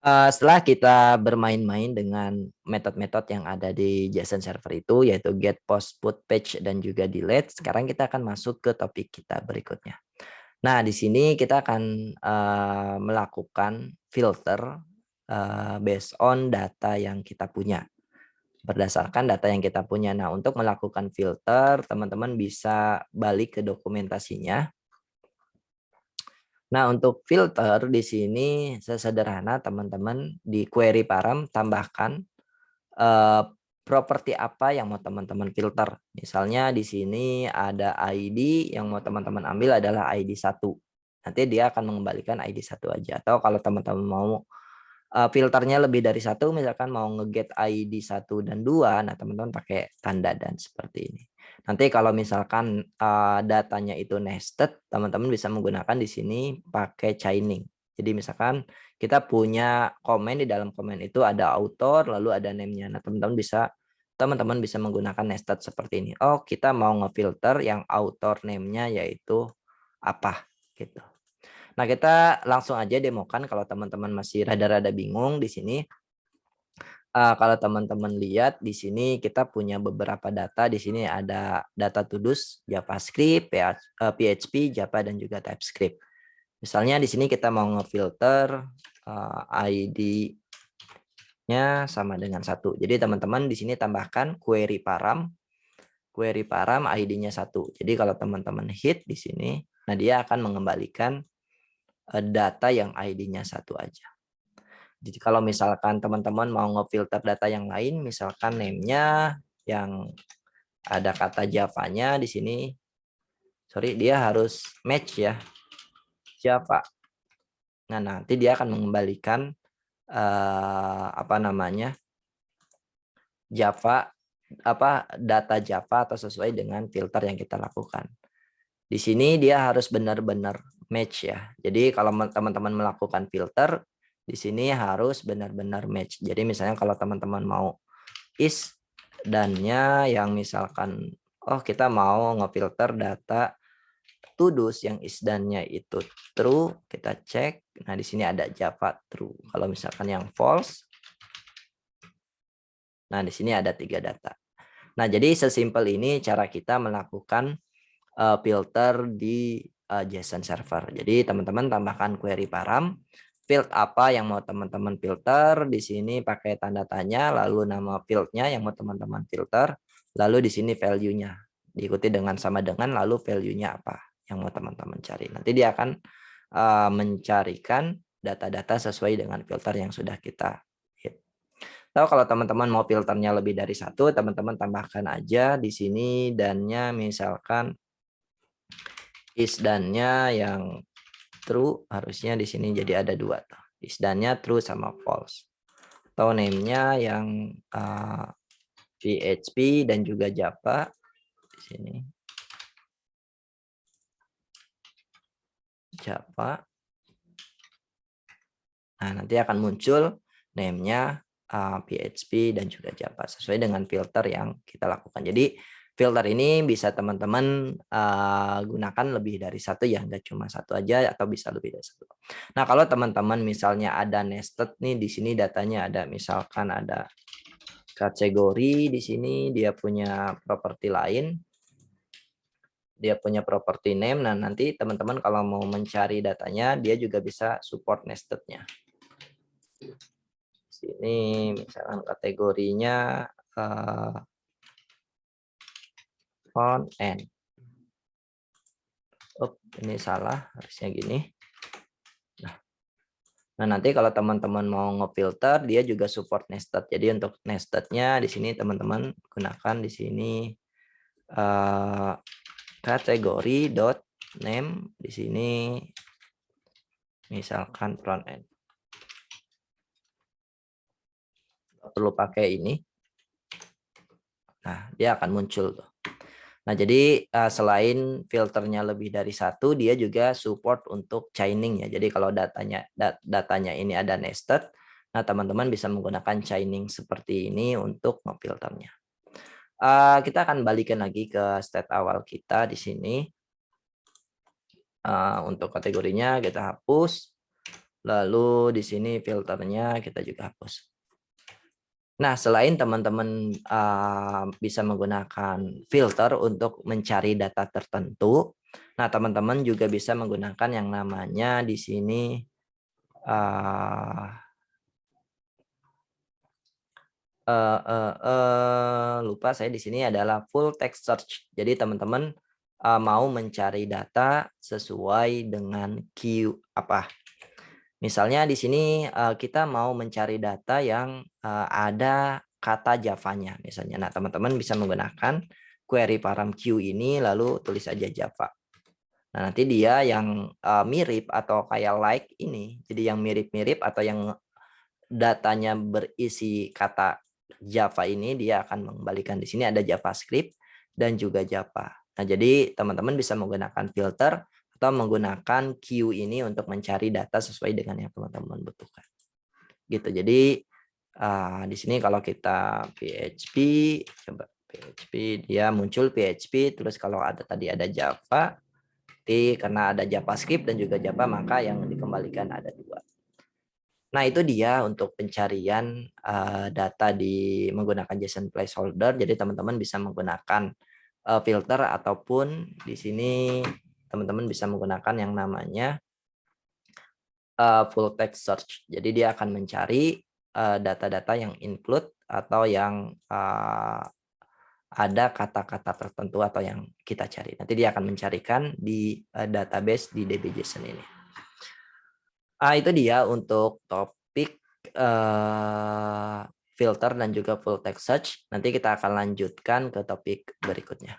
Setelah kita bermain-main dengan metode-metode yang ada di JSON server itu, yaitu get, post, put, patch, dan juga delete, sekarang kita akan masuk ke topik kita berikutnya. Nah, di sini kita akan melakukan filter based on data yang kita punya, berdasarkan data yang kita punya. Nah, untuk melakukan filter, teman-teman bisa balik ke dokumentasinya. Nah, untuk filter di sini sesederhana teman-teman di query param tambahkan properti apa yang mau teman-teman filter. Misalnya di sini ada ID yang mau teman-teman ambil adalah ID 1. Nanti dia akan mengembalikan ID 1 aja. Atau kalau teman-teman mau filternya lebih dari satu, misalkan mau nge-get ID 1 dan 2, nah teman-teman pakai tanda dan seperti ini. Nanti kalau misalkan datanya itu nested, teman-teman bisa menggunakan di sini pakai chaining. Jadi misalkan kita punya komen, di dalam komen itu ada author, lalu ada name-nya. Nah, teman-teman bisa menggunakan nested seperti ini. Oh, kita mau ngefilter yang author name-nya yaitu apa gitu. Nah, kita langsung aja demokan kalau teman-teman masih rada-rada bingung di sini. Kalau teman-teman lihat di sini kita punya beberapa data. Di sini ada data tudus, JavaScript, PHP, Java, dan juga TypeScript. Misalnya di sini kita mau ngefilter ID-nya sama dengan 1. Jadi teman-teman di sini tambahkan query param ID-nya 1. Jadi kalau teman-teman hit di sini, nah dia akan mengembalikan data yang ID-nya 1 aja. Jadi kalau misalkan teman-teman mau ngefilter data yang lain, misalkan name-nya yang ada kata Java-nya di sini, sorry, dia harus match ya, Java. Nah, nanti dia akan mengembalikan Java, data Java atau sesuai dengan filter yang kita lakukan. Di sini dia harus benar-benar match ya. Jadi kalau teman-teman melakukan filter, di sini harus benar-benar match. Jadi misalnya kalau teman-teman mau is dannya yang misalkan kita mau ngefilter data tudus yang is dannya itu true, kita cek. Nah, di sini ada Java true. Kalau misalkan yang false, nah di sini ada 3 data. Nah, jadi sesimpel ini cara kita melakukan filter di JSON server. Jadi teman-teman tambahkan query param, field apa yang mau teman-teman filter, di sini pakai tanda tanya, lalu nama fieldnya yang mau teman-teman filter, lalu di sini value-nya diikuti dengan sama dengan, lalu value-nya apa yang mau teman-teman cari. Nanti dia akan mencarikan data-data sesuai dengan filter yang sudah kita hit. Atau kalau teman-teman mau filternya lebih dari satu, teman-teman tambahkan aja di sini dannya misalkan is dannya yang true, harusnya di sini jadi ada 2 tuh. Is dannya true sama false. Atau name-nya yang PHP dan juga Java di sini. Java. Nah, nanti akan muncul name-nya PHP dan juga Java sesuai dengan filter yang kita lakukan. Jadi filter ini bisa teman-teman gunakan lebih dari satu ya, nggak cuma satu aja atau bisa lebih dari satu. Nah, kalau teman-teman misalnya ada nested nih, di sini datanya ada misalkan ada kategori, di sini dia punya properti lain, dia punya properti name. Nah, nanti teman-teman kalau mau mencari datanya, dia juga bisa support nested-nya. Sini misalkan kategorinya front end. Ini salah, harusnya gini. Nah, nanti kalau teman-teman mau ngefilter, dia juga support nested. Jadi untuk nested-nya di sini teman-teman gunakan di sini kategori dot name, di sini misalkan front end. Perlu pakai ini. Nah, dia akan muncul tuh. Nah, jadi selain filternya lebih dari satu, dia juga support untuk chaining ya. Jadi kalau datanya ini ada nested, nah teman-teman bisa menggunakan chaining seperti ini untuk memfilternya. Kita akan balikin lagi ke state awal kita di sini. Untuk kategorinya kita hapus. Lalu di sini filternya kita juga hapus. Nah, selain teman-teman bisa menggunakan filter untuk mencari data tertentu, nah teman-teman juga bisa menggunakan yang namanya di sini lupa saya di sini adalah full text search. Jadi teman-teman mau mencari data sesuai dengan keyword apa. Misalnya di sini kita mau mencari data yang ada kata Java-nya misalnya. Nah, teman-teman bisa menggunakan query param Q ini lalu tulis aja Java. Nah, nanti dia yang mirip atau kayak like ini. Jadi yang mirip-mirip atau yang datanya berisi kata Java ini dia akan mengembalikan di sini ada JavaScript dan juga Java. Nah, jadi teman-teman bisa menggunakan filter atau menggunakan queue ini untuk mencari data sesuai dengan yang teman-teman butuhkan. Gitu. Jadi di sini kalau kita PHP, coba PHP dia muncul PHP, terus kalau ada tadi ada Java, karena ada JavaScript dan juga Java maka yang dikembalikan ada 2. Nah, itu dia untuk pencarian data menggunakan JSON placeholder. Jadi teman-teman bisa menggunakan filter ataupun di sini teman-teman bisa menggunakan yang namanya full text search. Jadi dia akan mencari data-data yang include atau yang ada kata-kata tertentu atau yang kita cari. Nanti dia akan mencarikan di database di DB.json ini. Itu dia untuk topik filter dan juga full text search. Nanti kita akan lanjutkan ke topik berikutnya.